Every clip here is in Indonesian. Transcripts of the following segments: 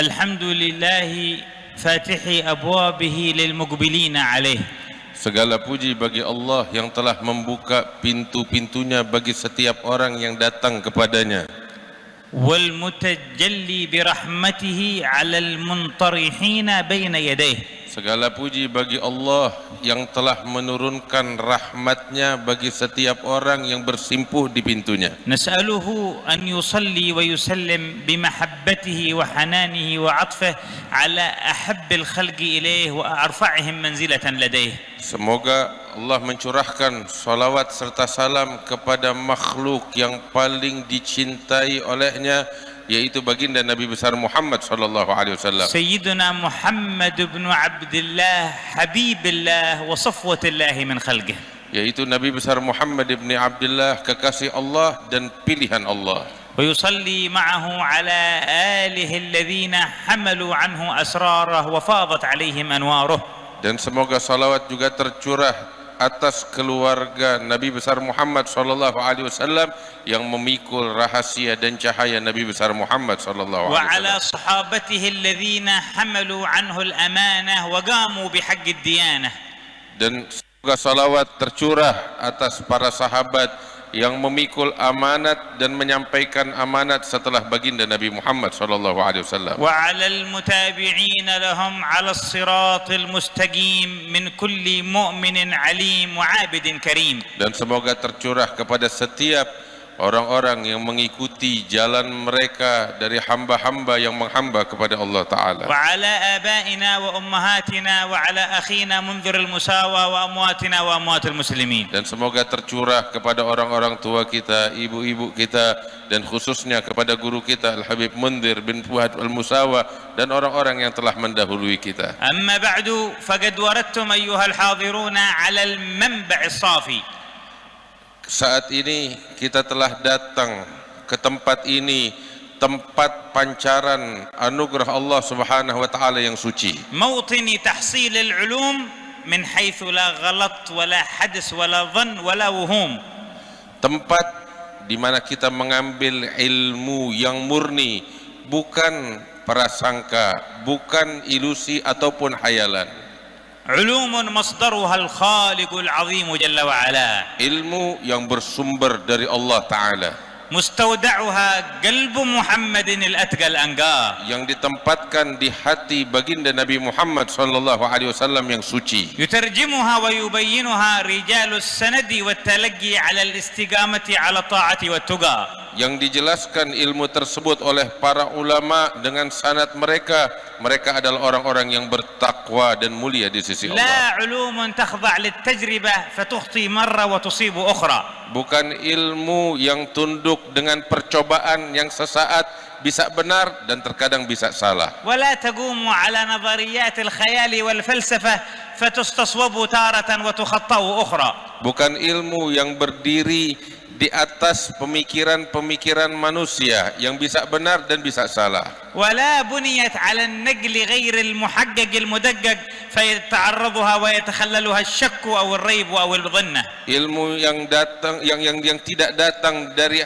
Alhamdulillahi fatihi abwabihi lil muqbilina alaih. Segala puji bagi Allah yang telah membuka pintu-pintunya bagi setiap orang yang datang kepadanya. Wal mutajalli bi rahmatihi 'alal muntarihina baina yadayhi. Segala puji bagi Allah yang telah menurunkan rahmatnya bagi setiap orang yang bersimpuh di pintunya. Nas'aluhu an yusalli wa yusallim bimahabbatihi wa hananihi wa 'atfihi 'ala ahabbil khalqi ilayhi wa arfa'ihim manzilatan ladayhi. Semoga Allah mencurahkan salawat serta salam kepada makhluk yang paling dicintai olehnya, yaitu baginda Nabi besar Muhammad sallallahu alaihi wasallam. Sayyiduna Muhammad ibn Abdullah Habibillah wa safwatillah min khalqih. Yaitu Nabi besar Muhammad ibn Abdullah, kekasih Allah dan pilihan Allah. Wa yusalli ma'ahu ala alihi alladhina hamalu anhu asrarah wa fadat alaihim anwaruh. Dan semoga salawat juga tercurah atas keluarga Nabi besar Muhammad sallallahu alaihi wasallam yang memikul rahasia dan cahaya Nabi besar Muhammad sallallahu alaihi wasallam. Wa ala sahabatihi alladhina hamalu anhu al-amanah wa qamu bihaqqid diyanah. Dan semoga salawat tercurah atas para sahabat yang memikul amanat dan menyampaikan amanat setelah baginda Nabi Muhammad sallallahu alaihi wasallam. Wa 'alal mutabi'in lahum 'alas siratil mustaqim min kulli mu'minin 'alim wa 'abidin karim. Dan semoga tercurah kepada setiap orang-orang yang mengikuti jalan mereka dari hamba-hamba yang menghamba kepada Allah Ta'ala. Wa 'ala abaina wa ummahatina wa 'ala akhina mundziril musawa wa amwatina wa amwatil muslimin. Dan semoga tercurah kepada orang-orang tua kita, ibu-ibu kita, dan khususnya kepada guru kita Al-Habib Mundzir bin Fuad Al-Musawa dan orang-orang yang telah mendahului kita. Amma ba'du faqad waradtum ayyuhal hadiruna 'alal manba'is safi. Saat ini kita telah datang ke tempat ini, tempat pancaran anugerah Allah Subhanahu wa taala yang suci. Mawtini tahsil al-ulum min haitsu la ghalat wala hadas wala dhann wala wuhum. Tempat di mana kita mengambil ilmu yang murni, bukan prasangka, bukan ilusi ataupun hayalan. Ulumun masdaruha al-khaliqul azim jalla wa ala. Ilmu yang bersumber dari Allah Ta'ala. Mustawda'uha qalbu Muhammadin al-atqal anga. Yang ditempatkan di hati baginda Nabi Muhammad sallallahu alaihi wasallam yang suci. Yutarjimuha wa yubayyinuha rijalus sanadi wat talaqi 'ala al-istiqamati 'ala ta'ati wat tuqa. Yang dijelaskan ilmu tersebut oleh para ulama dengan sanad mereka adalah orang-orang yang bertakwa dan mulia di sisi Allah. La ulumun takhda' lit-tajribah fatukhti marra wa tusibu ukhra. Bukan ilmu yang tunduk dengan percobaan yang sesaat bisa benar dan terkadang bisa salah. Wala taqumu 'ala nadhariyatil khayali wal falsafah fatustaswabu taratan wa tukhatta'u ukhra. Bukan ilmu yang berdiri di atas pemikiran-pemikiran manusia yang bisa benar dan bisa salah. Wala buniyat 'ala an-naqli ghair al-muhaqqaq al-mudaqqaq fayata'arraduha wa yatakhallaluha asy-syakk aw ar-rayb aw al-dhanna. Ilmu yang datang yang tidak datang dari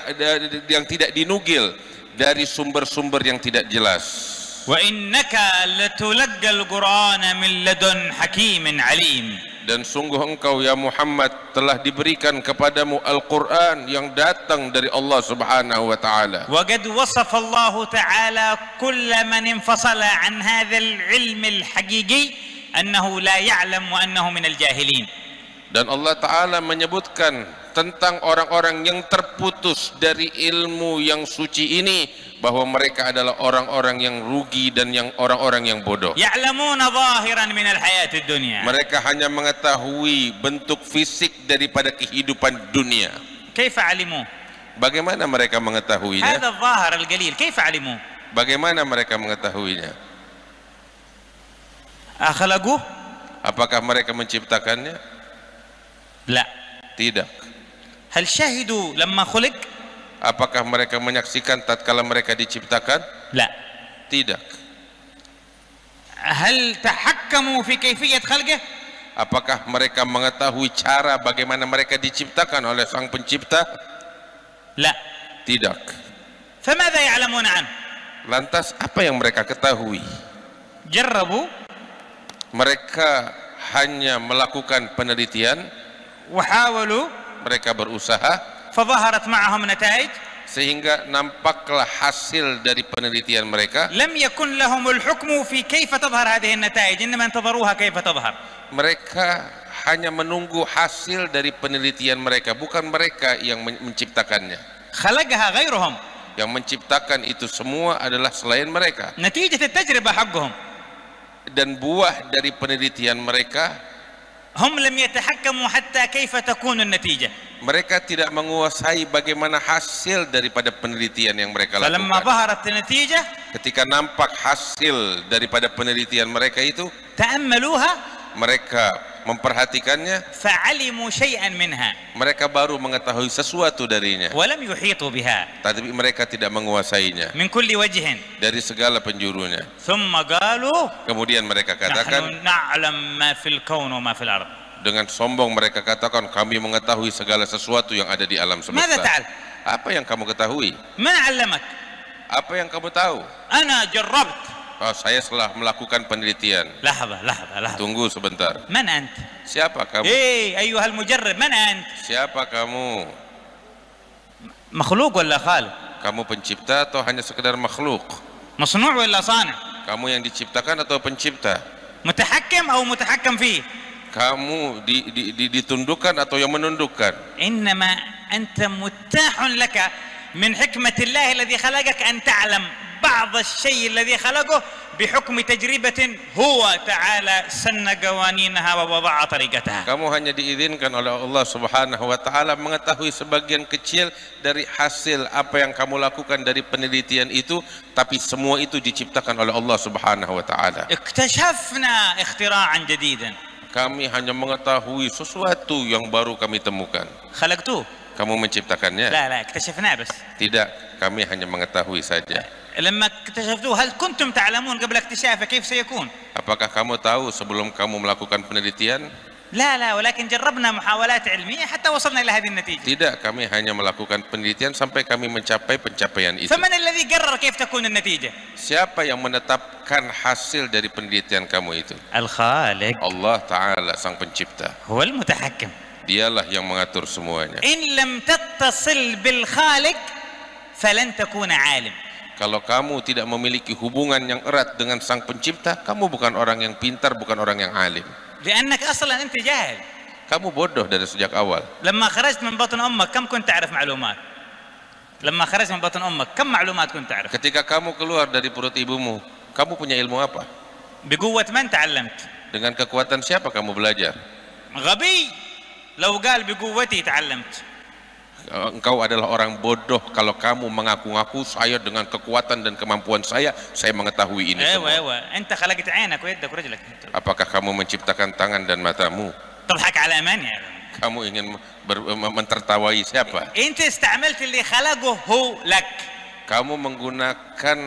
yang tidak dinukil dari sumber-sumber yang tidak jelas. Wa innaka latulaqqal Qur'ana min ladun hakimin 'alim. Dan sungguh engkau ya Muhammad telah diberikan kepadamu Al-Quran yang datang dari Allah Subhanahu wa ta'ala. Wa qad wasafa Allah ta'ala kulla man infasala an hadzal ilm al-haqiqi annahu la ya'lam wa annahu min al-jahilin. Dan Allah Ta'ala menyebutkan tentang orang-orang yang terputus dari ilmu yang suci ini bahwa mereka adalah orang-orang yang rugi dan yang orang-orang yang bodoh. Ya'lamuna zahiran min al-hayatid dunya. Mereka hanya mengetahui bentuk fisik daripada kehidupan dunia. Kaifa alimu? Bagaimana mereka mengetahuinya? Hadha adh-dhahir al-qalil. Kaifa alimu? Bagaimana mereka mengetahuinya? Akhlaqu? Apakah mereka menciptakannya? La. Tidak. Hal syahidu lamma khuliq? Apakah mereka menyaksikan tatkala mereka diciptakan? La. Tidak. Hal tahakkamu fi kaifiyat khalqih? Apakah mereka mengetahui cara bagaimana mereka diciptakan oleh Sang Pencipta? La. Tidak. Famadha ya'lamuna an? Lantas apa yang mereka ketahui? جربوا Mereka hanya melakukan penelitian, وحاولوا mereka berusaha, فظهرت معهم نتائج sehingga nampaklah hasil dari penelitian mereka. لم يكن لهم الحكم في كيف تظهر هذه النتائج، إنما انتظروها كيف تظهر. Mereka hanya menunggu hasil dari penelitian mereka, bukan mereka yang menciptakannya. خلقها غيرهم. Yang menciptakan itu semua adalah selain mereka. نتيجة التجربة حقهم. Dan buah dari penelitian mereka, هم لم يتحكموا حتى كيف تكون النتيجة. mereka tidak menguasai bagaimana hasil daripada penelitian yang mereka فلما lakukan. ظهرت النتيجة Ketika nampak hasil daripada penelitian mereka itu, تأملوها mereka memperhatikannya, فعلموا شيئا منها mereka baru mengetahui sesuatu darinya, ولم يحيطوا بها tapi mereka tidak menguasainya من كل وجه. dari segala penjurunya. ثم قالوا Kemudian mereka katakan, نحن نعلم ما في الكون وما في الأرض. dengan sombong mereka katakan, kami mengetahui segala sesuatu yang ada di alam ماذا semesta. تعلم؟ Apa yang kamu ketahui? من علمك؟ Apa yang kamu tahu? أنا جربت. Oh, saya telah melakukan penelitian. لحظة. Tunggu sebentar. من أنت؟ Siapa kamu? أيها المجرب، من أنت؟ Siapa kamu? مخلوق ولا خالق؟ Kamu pencipta atau hanya sekedar makhluk? مصنوع ولا صانع؟ Kamu yang diciptakan atau pencipta? متحكم أو متحكم فيه؟ Kamu ditundukkan atau yang menundukkan? إنما أنت متاح لك من حكمة الله الذي خلقك أن تعلم بعض الشيء الذي خلقه بحكم تجربة هو تعالى سن قوانينها ووضع طريقتها. Kamu hanya diizinkan oleh Allah Subhanahu wa taala mengetahui sebagian kecil dari hasil apa yang kamu lakukan dari penelitian itu, tapi semua itu diciptakan oleh Allah Subhanahu wa taala. اكتشفنا اختراعا جديدا. Kami hanya mengetahui sesuatu yang baru kami temukan. خلقتوه؟ Kamu menciptakannya? لا اكتشفناه بس. Tidak, kami hanya mengetahui saja. لما اكتشفتوه هل كنتم تعلمون قبل اكتشافه كيف سيكون؟ Apakah kamu tahu sebelum kamu melakukan penelitian? لا ولكن جربنا محاولات علمية حتى وصلنا إلى هذه النتيجة. Tidak, kami hanya melakukan penelitian sampai kami mencapai pencapaian itu. فمن الذي قرر كيف تكون النتيجة؟ Siapa yang menetapkan hasil dari penelitian kamu itu? الخالق. Allah Ta'ala, sang pencipta. هو المتحكم. Dialah yang mengatur semuanya. إن لم تتصل بالخالق فلن تكون عالم. Kalau kamu tidak memiliki hubungan yang erat dengan sang pencipta, kamu bukan orang yang pintar, bukan orang yang alim. لأنك أصلا أنت جاهل. Kamu bodoh dari sejak awal. لما خرجت من بطن أمك كم كنت تعرف معلومات؟ لما خرجت من بطن أمك كم معلومات كنت تعرف؟ Ketika kamu keluar dari perut ibumu, kamu punya ilmu apa? بقوة من تعلمت؟ Dengan kekuatan siapa kamu belajar? غبي لو قال بقوتي تعلمت. Engkau adalah orang bodoh kalau kamu mengaku-ngaku saya dengan kekuatan dan kemampuan saya mengetahui ini semua. أنت خلقت عينك ويدك ورجلك. Apakah kamu menciptakan tangan dan matamu? تضحك على من يعني؟ Kamu ingin mentertawai siapa? أنت استعملت اللي خلقه هو لك. Kamu menggunakan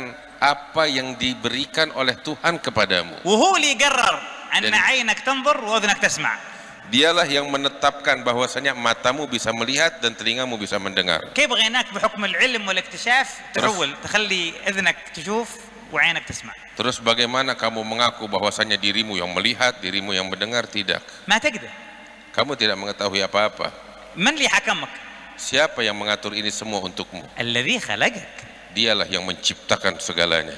apa yang diberikan oleh Tuhan kepadamu. وهو اللي قرر أن عينك تنظر وأذنك تسمع. Dialah yang menetapkan bahwasanya matamu bisa melihat dan telingamu bisa mendengar. كيف بغيناك بحكم العلم والاكتشاف تحول تخلي اذنك تشوف وعينك تسمع. Terus bagaimana kamu mengaku bahwasanya dirimu yang melihat, dirimu yang mendengar? Tidak. ما تقدر. Kamu tidak mengetahui apa-apa. من اللي حكمك؟ Siapa yang mengatur ini semua untukmu? الذي خلقك. Dialah yang menciptakan segalanya.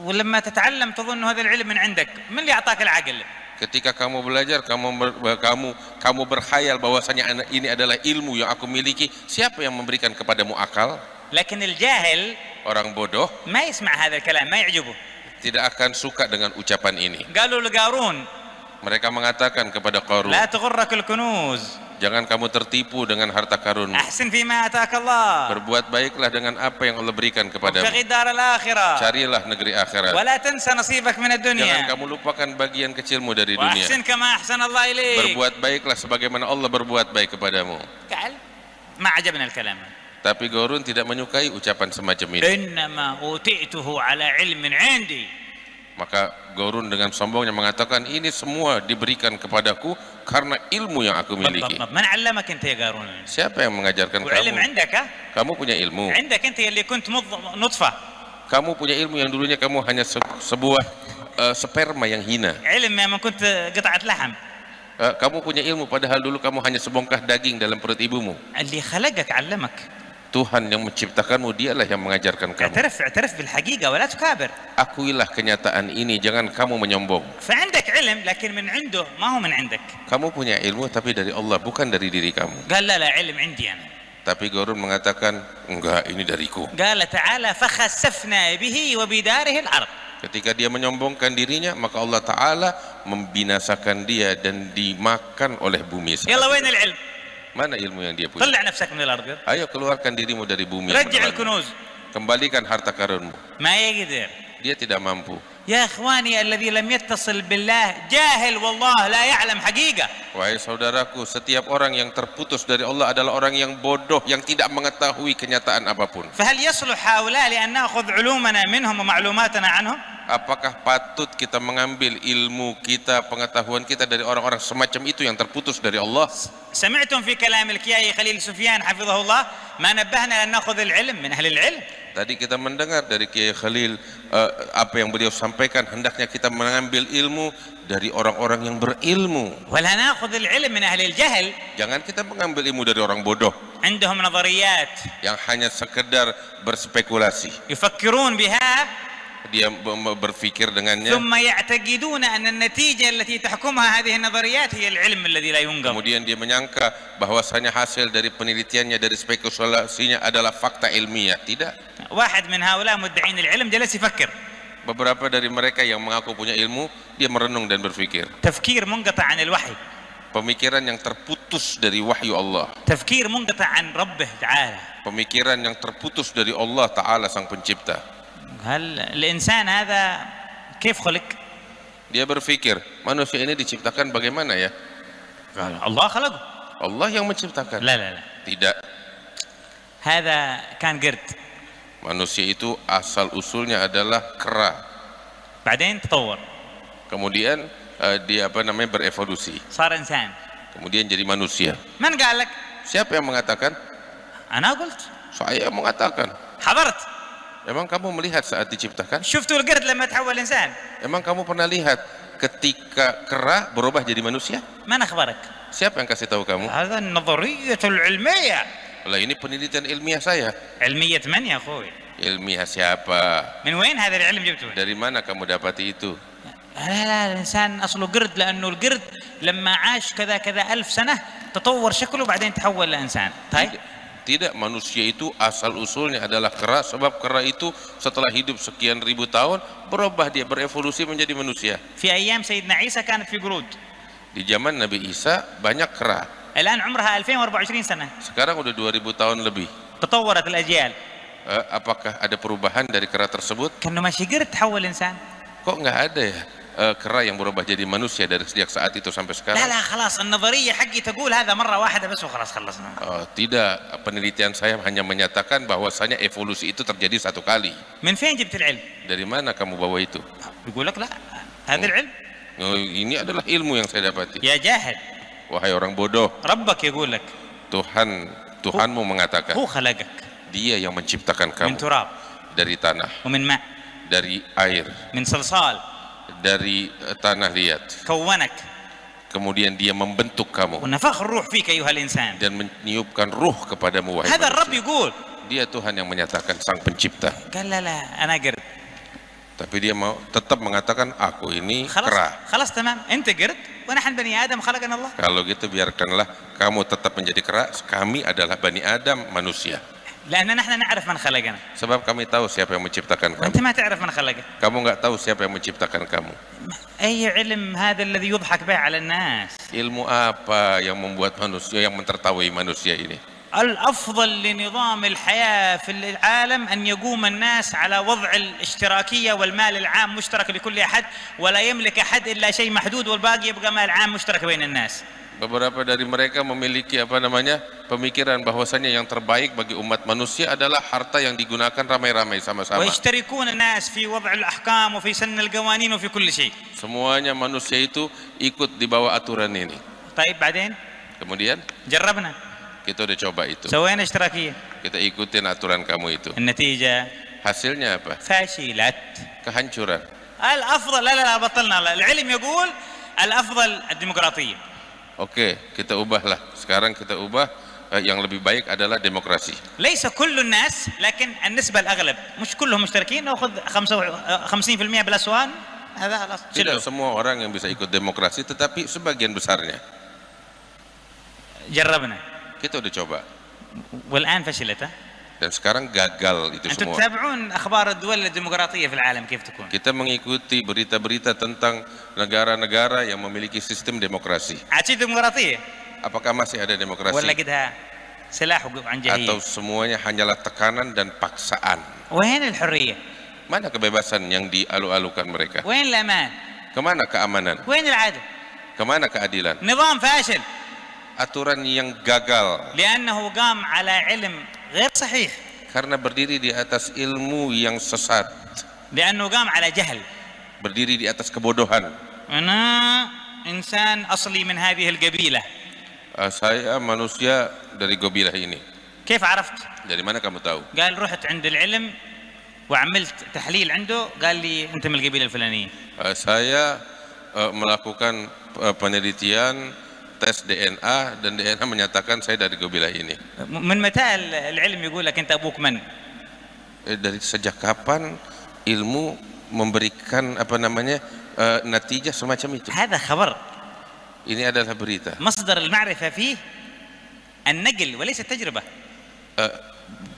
ولما تتعلم تظن هذا العلم من عندك، من اللي أعطاك العقل؟ Ketika kamu belajar, kamu berkhayal bahwasanya ini adalah ilmu yang aku miliki. Siapa yang memberikan kepadamu akal? لكن الجاهل Orang bodoh ما يسمع هذا الكلام، ما يعجبه. tidak akan suka dengan ucapan ini. قالوا لقارون Mereka mengatakan kepada Qarun, لا تغرك الكنوز، jangan kamu tertipu dengan harta karunmu. أحسن فيما أتاك الله، Berbuat baiklah dengan apa yang Allah berikan kepadamu. وابتغ الدار الآخرة، Carilah negeri akhirat. ولا تنسى نصيبك من Jangan الدنيا، kamu lupakan bagian kecilmu dari dunia. وأحسن كما أحسن الله إليك. Berbuat baiklah sebagaimana Allah berbuat baik kepadamu. قال ما عجبنا الكلام. Tapi Qarun tidak menyukai ucapan semacam ini. إنما أوتيته على علم عندي. Maka Qarun dengan sombongnya mengatakan, ini semua diberikan kepadaku karena ilmu yang aku miliki. من علمك أنت يا قارون؟ Siapa yang mengajarkan وعلم kamu? عندك، Kamu punya ilmu. عندك أنت اللي كنت نطفة. Kamu punya ilmu yang dulunya kamu hanya sebuah sperma yang hina. علم ما كنت قطعة لحم. Kamu punya ilmu padahal dulu kamu hanya sebongkah daging dalam perut ibumu. اللي خلقك علمك. Tuhan yang menciptakanmu, dialah yang mengajarkan kamu. اعترف بالحقيقة ولا تكابر. Akuilah kenyataan ini, jangan kamu menyombong. فعندك علم لكن من عنده ما هو من عندك. Kamu punya ilmu tapi dari Allah, bukan dari diri kamu. قال لا علم عندي أنا. Tapi Qarun mengatakan, enggak, ini dariku. قال تعالى فخسفنا به وبداره الأرض. Ketika dia menyombongkan dirinya, maka Allah Ta'ala membinasakan dia dan dimakan oleh bumi. يلا وين العلم؟ Mana ilmu yang dia punya? طلع نفسك من الأرض. Ayo keluarkan dirimu dari bumi. رجع الكنوز. Kembalikan harta karunmu. ما يقدر. Dia tidak mampu. يا إخواني الذي لم يتصل بالله جاهل والله لا يعلم حقيقة. Wahai saudaraku, setiap orang yang terputus dari Allah adalah orang yang bodoh, yang tidak mengetahui kenyataan apapun. فهل يصلح هؤلاء لأن نأخذ علومنا منهم ومعلوماتنا عنهم؟ Apakah patut kita mengambil ilmu kita, pengetahuan kita dari orang-orang semacam itu yang terputus dari Allah? سمعتم في كلام الكيائي خليل سفيان حفظه الله ما نبهنا أن نأخذ العلم من أهل العلم. Tadi kita mendengar dari Kiai Khalil apa yang beliau sampaikan, hendaknya kita mengambil ilmu dari orang-orang yang berilmu. ولا نأخذ العلم من أهل الجهل. Jangan kita mengambil ilmu dari orang bodoh عندهم نظريات yang hanya sekedar berspekulasi. يفكرون بها Dia berpikir dengannya, ثم يعتقدون أن النتيجة التي تحكمها هذه النظريات هي العلم الذي لا ينقض. kemudian dia menyangka bahwasanya hasil dari penelitiannya, dari spekulasinya adalah fakta ilmiah. Tidak. واحد من هؤلاء مدعين العلم جلس يفكر. Beberapa dari mereka yang mengaku punya ilmu, dia merenung dan berpikir. تفكير منقطع عن الوحي. Pemikiran yang terputus dari wahyu Allah. تفكير منقطع عن ربه تعالى. Pemikiran yang terputus dari Allah Ta'ala sang pencipta. هل الإنسان هذا كيف خلق؟ Dia berpikir, manusia ini diciptakan bagaimana ya? الله خلقه. Allah yang menciptakan. لا لا لا. Tidak. هذا كان قرد. Manusia itu asal usulnya adalah kera. بعدين تطور. Kemudian dia berevolusi. صار إنسان. Kemudian jadi manusia. من قال لك؟ Siapa yang mengatakan? أنا قلت. Saya mengatakan. حضرت. Emang kamu melihat saat diciptakan? شفتوا القرد لما تحول إنسان؟ Emang kamu pernah lihat ketika kera berubah jadi manusia? من أخبرك؟ Siapa yang kasih tahu kamu? هذا النظرية العلمية. Lah ini penelitian ilmiah saya. علمية من يا أخوي؟ Ilmiah siapa? من وين هذا العلم جبته؟ Dari mana kamu dapati itu? لا الإنسان أصله قرد لأنه القرد لما عاش كذا كذا 1000 سنة تطور شكله بعدين تحول لإنسان. طيب؟ Tidak, manusia itu asal usulnya adalah kera, sebab kera itu setelah hidup sekian ribu tahun berubah, dia berevolusi menjadi manusia. في أيام سيدنا عيسى كانت في قرود. Di zaman Nabi Isa banyak kera. الآن عمرها 2024 سنة. Sekarang udah 2000 tahun lebih. تطورت الأجيال. Apakah ada perubahan dari kera tersebut? كأنه ماشي قرد تحول إنسان. Kok nggak ada ya kera yang berubah jadi manusia dari sejak saat itu sampai sekarang? لا لا خلاص النظرية حقي تقول هذا مرة واحدة بس وخلاص خلصنا. Tidak, penelitian saya hanya menyatakan bahwasanya evolusi itu terjadi satu kali. من فين جبت العلم؟ Dari mana kamu bawa itu? يقول لك لا هذا العلم. Ini adalah ilmu yang saya dapati. يا جاهل. Wahai orang bodoh, ربك يقول لك. Tuhanmu mengatakan. هو خلقك. Dia yang menciptakan kamu من تراب. dari tanah, ومن ماء. dari air, من صلصال. dari tanah liat. كونك. Kemudian dia membentuk kamu ونفخ الروح فيك أيها الإنسان. dan meniupkan ruh kepadamu, wahai هذا الرب manusia. يقول. Dia Tuhan yang menyatakan, sang pencipta. قال لا لا أنا قرد. Tapi dia mau tetap mengatakan, aku ini خلاص kera. خلاص تمام أنت قرد ونحن بني آدم خلقنا الله. Kalau gitu biarkanlah kamu tetap menjadi kera, kami adalah Bani Adam, manusia. لأن نحن نعرف من خلقنا. Sebab kami tahu siapa yang menciptakan kamu. وأنت ما تعرف من خلقك. Kamu nggak tahu siapa yang menciptakan kamu. أي علم هذا الذي يضحك به على الناس؟ Ilmu apa yang membuat manusia, yang mentertawai manusia ini? الأفضل لنظام الحياة في العالم أن يقوم الناس على وضع الاشتراكية والمال العام مشترك لكل أحد ولا يملك أحد إلا شيء محدود والباقي يبقى مال عام مشترك بين الناس. Beberapa dari mereka memiliki pemikiran bahwasanya yang terbaik bagi umat manusia adalah harta yang digunakan ramai-ramai sama-sama. ويشتركون الناس في وضع الأحكام وفي سن القوانين وفي كل شيء. Semuanya manusia itu ikut di bawah aturan ini. طيب بعدين Kemudian جربنا kita udah coba itu. سوينا اشتراكية. Kita ikutin aturan kamu itu. النتيجة hasilnya apa? فشلت. Kehancuran. الأفضل لا بطلنا. العلم يقول الأفضل الديمقراطية. Oke, kita ubahlah. Sekarang kita ubah, yang lebih baik adalah demokrasi. ليس كل الناس لكن النسبة الأغلب. مش كلهم مشتركين. نأخذ 50% بالأصوات. هذا خلاص. Tidak semua orang yang bisa ikut demokrasi, tetapi sebagian besarnya. جربنا. Kita udah coba. والآن فشلت. Dan sekarang gagal itu أنتم semua. تتابعون أخبار الدول الديمقراطية في العالم كيف تكون؟ Kita mengikuti berita-berita tentang negara-negara yang memiliki sistem demokrasi. عاد ديمقراطية Apakah masih ada ولا demokrasi? قدها سلاح عن جهيل؟ Atau semuanya hanyalah tekanan dan paksaan? وين الحرية؟ Mana kebebasan yang dialu-alukan mereka? وين الأمان؟ Kemana keamanan? وين العدل؟ Kemana keadilan? نظام فاشل Aturan yang gagal لأنه قام على علم غير صحيح، karena berdiri di atas ilmu yang sesat, لأنه قام على جهل. berdiri di atas kebodohan. أنا إنسان أصلي من هذه القبيلة. Saya manusia dari gobilah ini. كيف عرفت؟ Dari mana kamu tahu? قال رحت عند العلم وعملت تحليل عنده، قال لي أنت من القبيلة الفلانية. Saya melakukan penelitian, tes DNA, dan DNA menyatakan saya dari gobilah ini. من متى العلم يقول لك أنت أبوك من؟ Dari sejak kapan ilmu memberikan natijah semacam itu? هذا خبر. Ini adalah berita. مصدر المعرفة فيه النقل وليس التجربة.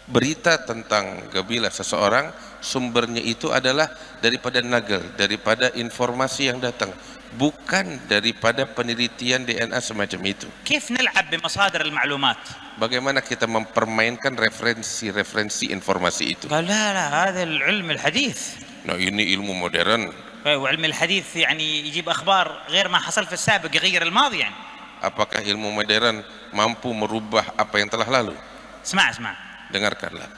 Berita tentang gobilah seseorang, sumbernya itu adalah daripada nagel, daripada informasi yang datang, bukan daripada penelitian DNA semacam itu. كيف نلعب بمصادر المعلومات؟ Bagaimana kita mempermainkan referensi informasi itu? قال لا هذا العلم الحديث. Nah, ini ilmu modern. وعلم الحديث يعني يجيب أخبار غير ما حصل في السابق، يغير الماضي يعني. Apakah ilmu modern mampu merubah apa yang telah lalu? اسمع Dengarkanlah.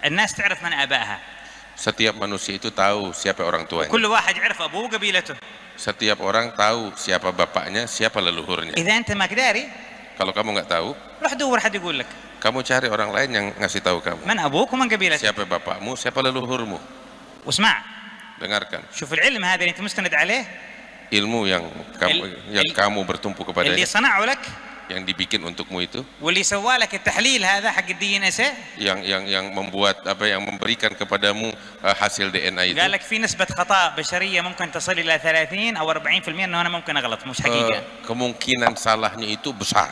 الناس تعرف من آبائها. Setiap manusia itu tahu siapa orang tuanya. كل واحد يعرف أبوه وقبيلته. Setiap orang tahu siapa bapaknya, siapa leluhurnya. إذا أنت ما كداري Kalau kamu nggak tahu, روح دور حد يقول لك kamu cari orang lain yang ngasih tahu kamu. من أبوك ومن قبيلتك. Siapa bapakmu, siapa leluhurmu. واسمع، Dengarkan. شوف العلم هذا اللي أنت مستند عليه، Ilmu yang kamu bertumpu اللي kepadanya, صنعه لك yang dibikin untukmu itu, واللي سوى لك التحليل هذا حق الDNA، yang membuat yang memberikan kepadamu hasil DNA itu. قال لك في نسبة خطأ بشرية ممكن تصل إلى 30 أو 40% إنه أنا ممكن أغلط، مش حقيقة. Kemungkinan salahnya itu besar.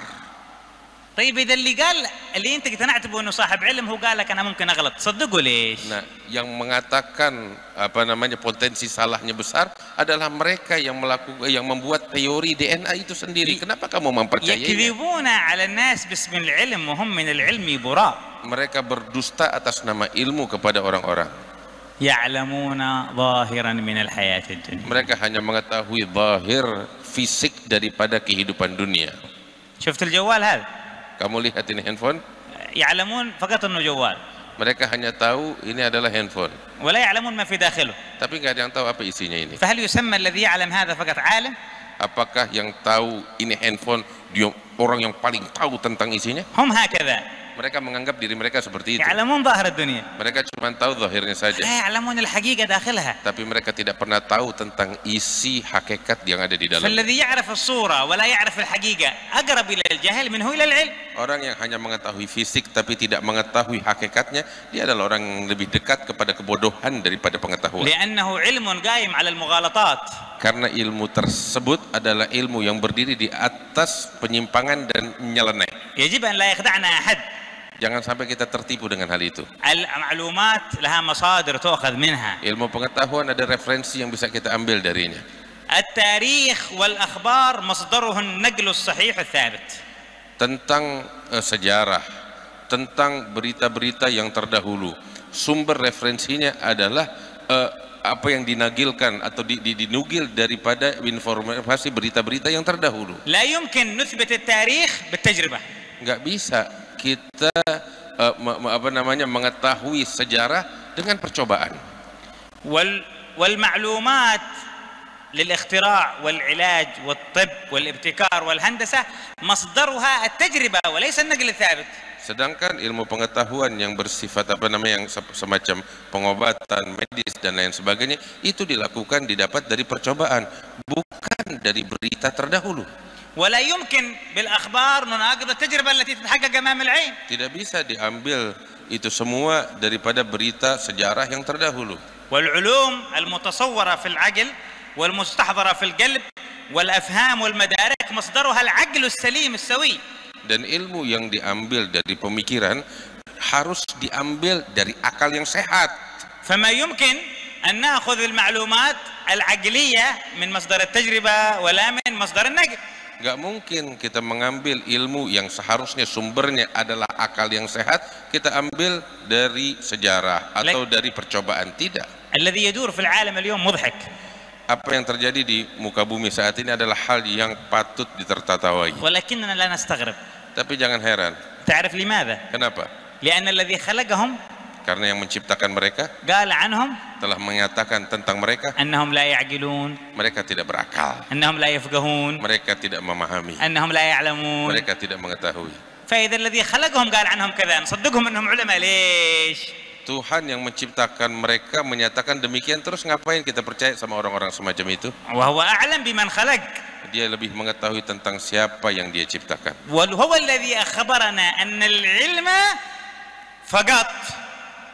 طيب إذا اللي أنت اقتنعت به إنه صاحب علم هو قال لك أنا ممكن أغلط، صدقه ليش؟ Nah, yang mengatakan potensi salahnya besar adalah mereka yang membuat teori DNA itu sendiri. Kenapa kamu mempercayainya? يكذبون على الناس باسم العلم وهم من العلم براء. Mereka berdusta atas nama ilmu kepada orang-orang. يعلمون ظاهرا من الحياة الدنيا. Mereka hanya mengetahui zahir fisik daripada kehidupan dunia. شفت الجوال هذا؟ Kamu lihat ini handphone? يعلمون فقط إنه جوال. Mereka hanya tahu ini adalah handphone, ولا يعلمون ما في داخله. tapi nggak ada yang tahu apa isinya ini. فهل يسمى الذي يعلم هذا فقط عالم؟ Apakah yang tahu ini handphone dia orang yang paling tahu tentang isinya? هم هكذا Mereka menganggap diri mereka seperti itu. يعلمون ظاهر الدنيا، Mereka cuma tahu zahirnya saja, لا يعلمون الحقيقة داخلها. tapi mereka tidak pernah tahu tentang isi hakikat yang ada di dalam. فالذي يعرف الصورة ولا يعرف الحقيقة أقرب إلى الجهل منه إلى العلم. Orang yang hanya mengetahui fisik tapi tidak mengetahui hakikatnya, dia adalah orang yang lebih dekat kepada kebodohan daripada pengetahuan. لأنه علم قائم على المغالطات. Karena ilmu tersebut adalah ilmu yang berdiri di atas penyimpangan dan nyeleneh. يجب أن لا يخدعنا أحد. Jangan sampai kita tertipu dengan hal itu. المعلومات لها مصادر تؤخذ منها. Ilmu pengetahuan ada referensi yang bisa kita ambil darinya. التاريخ والأخبار مصدره النقل الصحيح الثابت. Tentang sejarah, tentang berita-berita yang terdahulu, sumber referensinya adalah apa yang dinagilkan atau dinugil daripada informasi berita-berita yang terdahulu. لا يمكن نثبت التاريخ بالتجربة. Nggak bisa kita mengetahui sejarah dengan percobaan. والمعلومات للاختراع والعلاج والطب والابتكار والهندسة مصدرها التجربة وليس النقل الثابت. Sedangkan ilmu pengetahuan yang bersifat yang semacam pengobatan medis dan lain sebagainya itu didapat dari percobaan, bukan dari berita terdahulu. ولا يمكن بالأخبار نناقض التجربة التي تتحقق أمام العين. Tidak bisa diambil itu semua daripada berita sejarah yang terdahulu. والعلوم المتصورة في العقل والمستحضرة في القلب والأفهام والمدارك مصدرها العقل السليم السوي. Dan ilmu yang diambil dari pemikiran harus diambil dari akal yang sehat. فما يمكن أن نأخذ المعلومات العقلية من مصدر التجربة ولا من مصدر النقل. Gak mungkin kita mengambil ilmu yang seharusnya sumbernya adalah akal yang sehat, kita ambil dari sejarah atau dari percobaan. Tidak. الذي يدور في العالم اليوم مضحك. Apa yang terjadi di muka bumi saat ini adalah hal yang patut ditertawai. ولكننا لا نستغرب. Tapi jangan heran. تعرف لماذا؟ Kenapa? لأن الذي خلقهم Karena yang menciptakan mereka قال عنهم telah menyatakan tentang mereka, أنهم لا يعقلون، mereka tidak berakal, أنهم لا يفقهون، mereka tidak memahami, أنهم لا يعلمون. mereka tidak mengetahui. فإذا الذي خلقهم قال عنهم كذا نصدقهم أنهم علماء ليش؟ Tuhan yang menciptakan mereka menyatakan demikian, terus ngapain kita percaya sama orang-orang semacam itu? وهو أعلم بمن خلق. Dia lebih mengetahui tentang siapa yang dia ciptakan. وهو الذي أخبرنا أن العلم فقط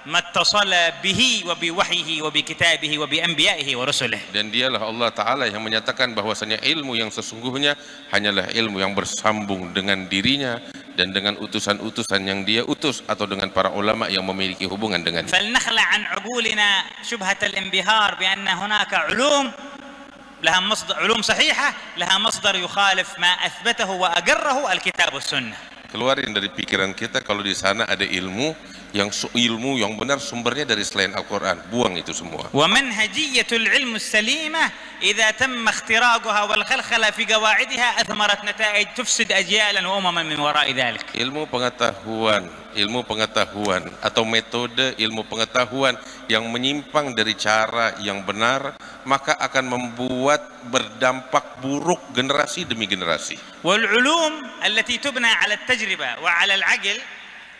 ما اتصل به وبوحيه وبكتابه وبأنبيائه ورسله. Dan dialah Allah Ta'ala yang menyatakan bahwasanya ilmu yang sesungguhnya hanyalah ilmu yang bersambung dengan dirinya dan dengan utusan-utusan yang dia utus atau dengan para ulama yang memiliki hubungan dengan dia. فلنخلع عن عقولنا شبهة الانبهار بأن هناك علوم لها مصدر، علوم صحيحة لها مصدر يخالف ما أثبته وأقره الكتاب والسنة. Keluarin dari pikiran kita kalau di sana ada ilmu yang benar sumbernya dari selain Al-Quran. Buang itu semua. ومنهجية العلم السليمة إذا تم اختراقها والخلخلة في قواعدها أثمرت نتائج تفسد أجيالا وأمما من وراء ذلك. Ilmu pengetahuan atau metode ilmu pengetahuan yang menyimpang dari cara yang benar, maka akan membuat berdampak buruk generasi demi generasi. والعلوم التي تبنى على التجربة وعلى العقل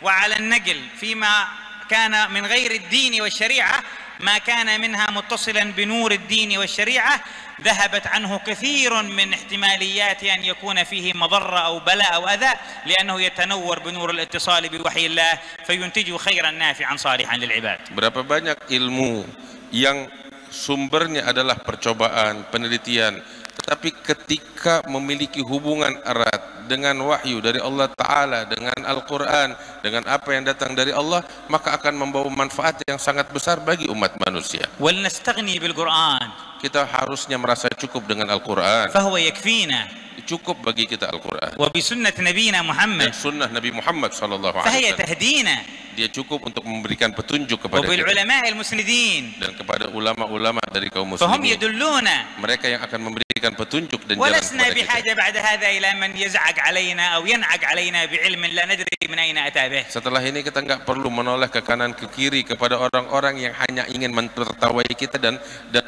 وعلى النقل فيما كان من غير الدين والشريعة ما كان منها متصلا بنور الدين والشريعة ذهبت عنه كثير من احتماليات أن يكون فيه مضرة أو بلاء أو أذى، لأنه يتنور بنور الاتصال بوحي الله فينتج خيرا نافعا صالحا للعباد. Berapa banyak ilmu yang sumbernya adalah percobaan, penelitian, tetapi ketika memiliki hubungan erat dengan wahyu dari Allah Ta'ala, dengan Al-Quran, dengan apa yang datang dari Allah, maka akan membawa manfaat yang sangat besar bagi umat manusia. ولنستغني بالقرآن. Kita harusnya merasa cukup dengan Al-Quran. فهو يكفينا. Cukup bagi kita Al-Quran. وبسنة نبينا Dan محمد. sunnah Nabi Muhammad sallallahu alaihi فهي wasallam. تهدينا. Dia cukup untuk memberikan petunjuk kepada kita وبالعلماء المسندين. dan kepada ulama-ulama dari kaum فهم muslimin. يدلونا. Mereka yang akan memberikan petunjuk dan jalan ولسنا kepada kita. بحاجة بعد هذا إلى من يزعق علينا أو ينعق علينا بعلم لا ندري من أين أتى به. Setelah ini kita nggak perlu menoleh ke kanan ke kiri kepada orang-orang yang hanya ingin menertawai kita dan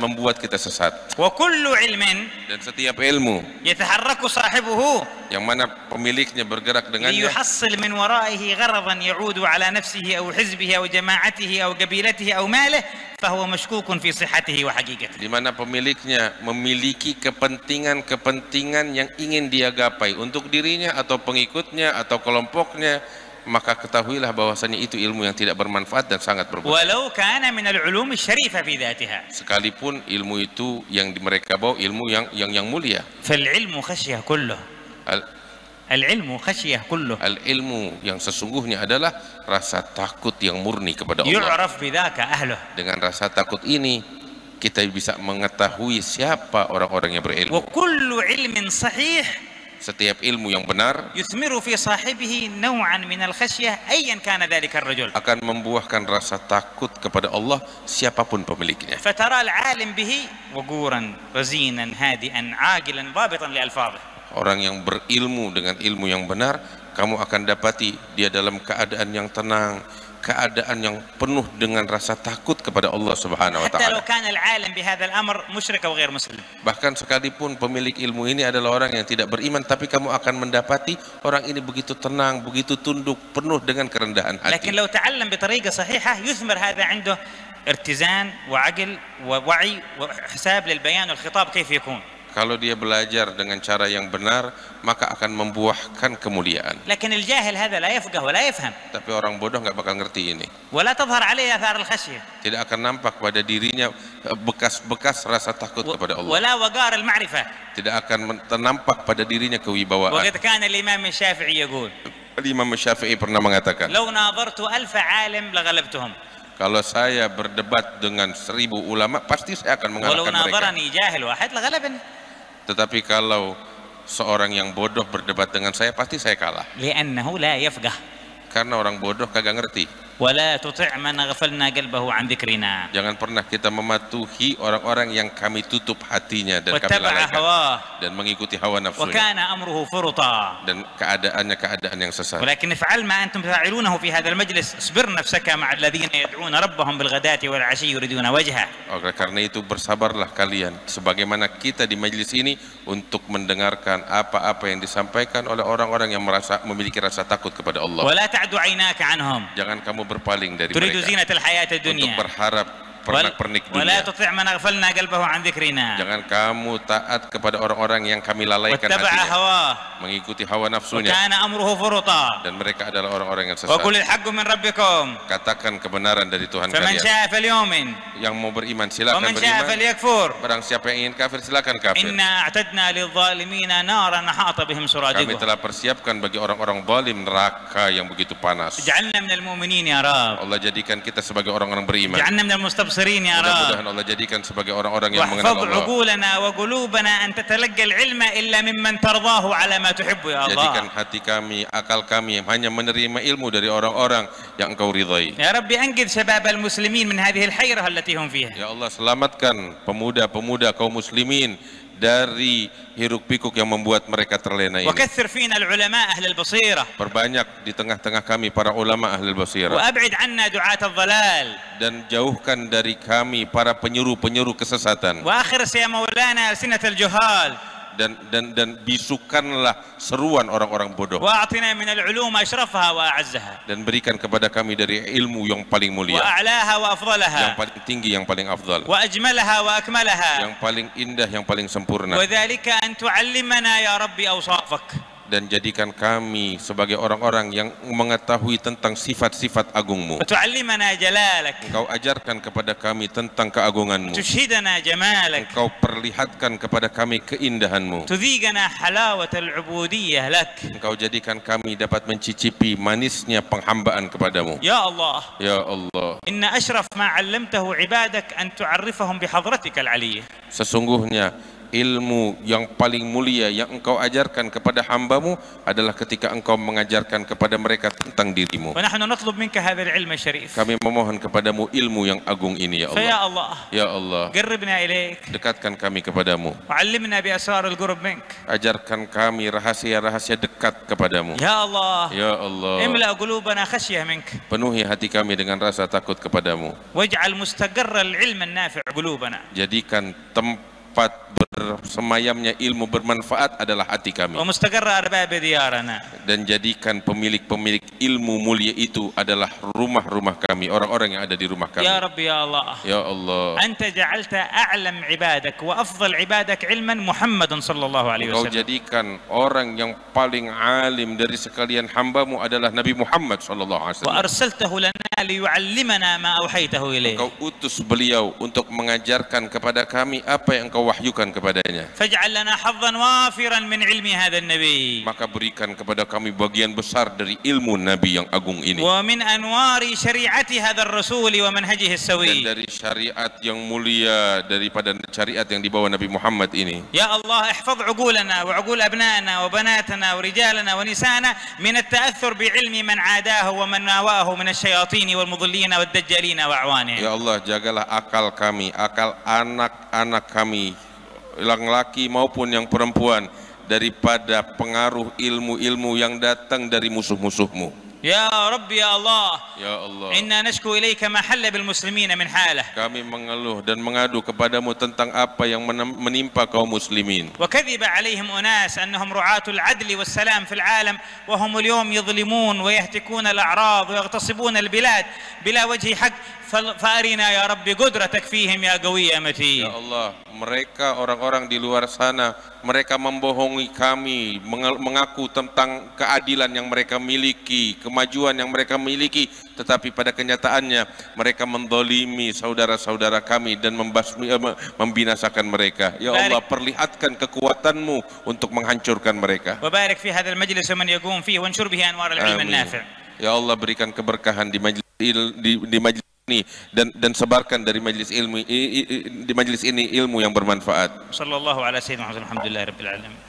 membuat kita sesat. وكل علم Dan setiap ilmu يتحرك صاحبه yang mana pemiliknya bergerak dengannya ليحصل من ورائه غرضا يعود على نفسه أو حزبه أو جماعته أو قبيلته أو ماله فهو مشكوك في صحته وحقيقته. di mana pemiliknya memiliki kepentingan yang ingin dia gapai untuk dirinya atau pengikutnya atau kelompoknya, maka ketahuilah bahwasanya itu ilmu yang tidak bermanfaat dan sangat berbahaya. ولو كان من العلوم الشريفة في ذاتها. Sekalipun ilmu itu yang mereka bawa ilmu yang mulia. فالعلم خشية كله. العلم خشية كله. Al-ilmu yang sesungguhnya adalah rasa takut yang murni kepada Allah. يعرف بذاك أهله. Dengan rasa takut ini kita bisa mengetahui siapa orang-orang yang berilmu. وكل علم صحيح Setiap ilmu yang benar يثمر في صاحبه نوعا من الخشية أيا كان ذلك الرجل. akan membuahkan rasa takut kepada Allah siapapun pemiliknya. فترى العالم به وقورا رزينا هادئا عاقلا ضابطا لألفاظه. Orang yang berilmu dengan ilmu yang benar, kamu akan dapati dia dalam keadaan yang tenang, keadaan yang penuh dengan rasa takut kepada Allah Subhanahu wa حتى لو taala. كان العالم بهذا الأمر مشرك أو غير مسلم. Bahkan sekalipun pemilik ilmu ini adalah orang yang tidak beriman, tapi kamu akan mendapati orang ini begitu tenang, begitu tunduk, penuh dengan kerendahan hati. لكن لو تعلم بطريقة صحيحة يثمر هذا عنده ارتزان وعقل ووعي وحساب للبيان والخطاب كيف يكون. Kalau dia belajar dengan cara yang benar, maka akan membuahkan kemuliaan. لكن الجاهل هذا لا يفقه ولا يفهم. Tapi orang bodoh nggak bakal ngerti ini. ولا تظهر عليه آثار الخشية. Tidak akan nampak pada dirinya bekas-bekas rasa takut kepada Allah. ولا وقار المعرفة. Tidak akan nampak pada dirinya kewibawaan. وقد كان الإمام الشافعي يقول. Imam Syafi'i pernah mengatakan, لو ناظرت 1000 عالم لغلبتهم. kalau saya berdebat dengan 1000 ulama, pasti saya akan ولو mengalahkan mereka. ناظرني جاهل واحد لغلبني. Tetapi kalau seorang yang bodoh berdebat dengan saya, pasti saya kalah. لأنه لا يفقه. Karena orang bodoh kagak ngerti. ولا تطع من غفلنا قلبه عن ذكرنا. Jangan pernah kita mematuhi orang-orang yang kami tutup hatinya dan kami واتبع lalaikan هواه. dan mengikuti hawa nafsunya وكان أمره فرطا. dan keadaannya keadaan yang sesat. ولكن افعل ما أنتم تفعلونه في هذا المجلس. اصبر نفسك مع الذين يدعون ربهم بالغداة والعشي يريدون وجهه. Oleh karena itu bersabarlah kalian sebagaimana kita di majelis ini untuk mendengarkan apa-apa yang disampaikan oleh orang-orang yang merasa memiliki rasa takut kepada Allah. ولا تعد عيناك عنهم. Jangan kamu berpaling dari تريد mereka زينة الحياة untuk الدنيا. berharap pernak-pernik ولا dunia. تطع من أغفلنا قلبه عن ذكرنا. Jangan kamu taat kepada orang-orang yang kami lalaikan واتبع hatinya, هواه. mengikuti hawa nafsunya, وكان أمره فرطا. dan mereka adalah orang-orang yang sesat. وقل الحق من ربكم. Katakan kebenaran dari Tuhan فمن kalian. شاء فليؤمن Yang mau beriman silakan ومن شاء beriman. فليكفر. Barang siapa yang ingin kafir silakan kafir. إنا أعتدنا للظالمين نارا أحاط بهم Kami سرادقها. telah persiapkan bagi orang-orang zalim neraka yang begitu panas. اجعلنا من المؤمنين يا رب. Allah jadikan kita sebagai orang-orang beriman. اجعلنا من المستبصرين يا رب. Mudah-mudahan Allah jadikan sebagai orang-orang yang mengenal واحفظ Allah. عقولنا وقلوبنا أن تتلقى العلم إلا ممن ترضاه على ما تحب يا Jadikan الله. hati kami, akal kami hanya menerima ilmu dari orang-orang yang Engkau ridhai. يا رب أنقذ شباب المسلمين من هذه الحيرة التي هم فيها. Ya Allah, selamatkan pemuda-pemuda kaum muslimin dari hiruk-pikuk yang membuat mereka terlena ini. وكثر فينا العلماء أهل البصيرة. Perbanyak di tengah-tengah kami para ulama ahli basirah, وأبعد عنا دعاة الضلال. dan jauhkan dari kami para penyuruh-penyuruh kesesatan, وآخر يا مولانا ألسنة الجهال. dan bisukanlah seruan orang-orang bodoh, وأعطنا من العلوم أشرفها وأعزها dan berikan kepada kami dari ilmu yang paling mulia, وأعلاها yang وأفضلها paling tinggi, yang paling afdal, وأجملها وأكملها. yang paling indah, yang paling sempurna. وذلك أن تعلمنا يا ربي أوصافك. Dan jadikan kami sebagai orang-orang yang mengetahui tentang sifat-sifat agungmu. وتعلمنا جلالك. Engkau ajarkan kepada kami tentang keagunganmu. تشهدنا جمالك. Engkau perlihatkan kepada kami keindahanmu. تذيقنا حلاوة العبودية لك. Engkau jadikan kami dapat mencicipi manisnya penghambaan kepadamu. يا الله. Ya Allah, إن أشرف ما علمته عبادك أن تعرفهم بحضرتك العلية. sesungguhnya ilmu yang paling mulia yang engkau ajarkan kepada hambamu adalah ketika engkau mengajarkan kepada mereka tentang dirimu. ونحن نطلب منك هذا العلم الشريف. Kami memohon kepadamu ilmu yang agung ini, ya Allah. فيا الله Ya Allah, قربنا إليك. dekatkan kami kepadamu. وعلمنا بأسرار القرب منك. Ajarkan kami rahasia-rahasia dekat kepadamu. يا الله. Ya Allah, املأ قلوبنا خشية منك. penuhi hati kami dengan rasa takut kepadamu. واجعل مستقر العلم النافع قلوبنا. Jadikan tempat bersemayamnya ilmu bermanfaat adalah hati kami, ومستقر أرباب ديارنا. dan jadikan pemilik-pemilik ilmu mulia itu adalah rumah-rumah kami, orang-orang yang ada di rumah kami. يا رب يا الله. Ya Allah, أنت جعلت أعلم عبادك وأفضل عبادك علما محمد صلى الله عليه Engkau وسلم. jadikan orang yang paling alim dari sekalian hambamu adalah Nabi Muhammad SAW. وأرسلته لنا ليعلمنا ما أوحيته إليه. Engkau utus beliau untuk mengajarkan kepada kami apa yang Engkau wahyukan kepadanya. فاجعل لنا حظا وافرا من علم هذا النبي. Maka berikan kepada kami bagian besar dari ilmu Nabi yang agung ini, ومن أنوار شريعة هذا الرسول ومنهجه dan السوي. dari syariat yang mulia daripada syariat yang dibawa Nabi Muhammad ini. يا الله احفظ عقولنا وعقول أبنائنا وبناتنا ورجالنا ونساءنا من التأثر بعلم من عاداه ومن ناواه من الشياطين والمضلين والدجالين وأعوانهم. Ya Allah, jagalah akal kami, akal anak-anak kami, yang laki maupun yang perempuan, daripada pengaruh ilmu-ilmu yang datang dari musuh-musuhmu. Ya Rabbi ya Allah. Ya Allah. Inna nashku ilaika ma halla bil muslimina min halah. Kami mengeluh dan mengadu kepadamu tentang apa yang menimpa kaum muslimin. Wa kadhiba alaihim unas annahum ru'atul adli was salam fil alam wa hum al-yawm yadhlimun wa yahtikuna al-a'rad wa yaghtasibuna al-bilad bila wajhi haqq fa'arina ya Rabbi qudratak fihim ya qawi ya matin. Ya Allah, mereka orang-orang di luar sana, mereka membohongi kami, mengaku tentang keadilan yang mereka miliki, kemajuan yang mereka miliki, tetapi pada kenyataannya mereka mendolimi saudara-saudara kami dan membinasakan mereka. Ya Allah, perlihatkan kekuatanmu untuk menghancurkan mereka. Wa barik fi hadzal majlis man yaqum fihi wa anshur bihi anwar al-ilm an-nafi'. Ya Allah, berikan keberkahan di majlis ini dan sebarkan dari majlis ilmu di majlis ini ilmu yang bermanfaat. Sallallahu ala sayyidina Muhammad, alhamdulillahirabbil alamin.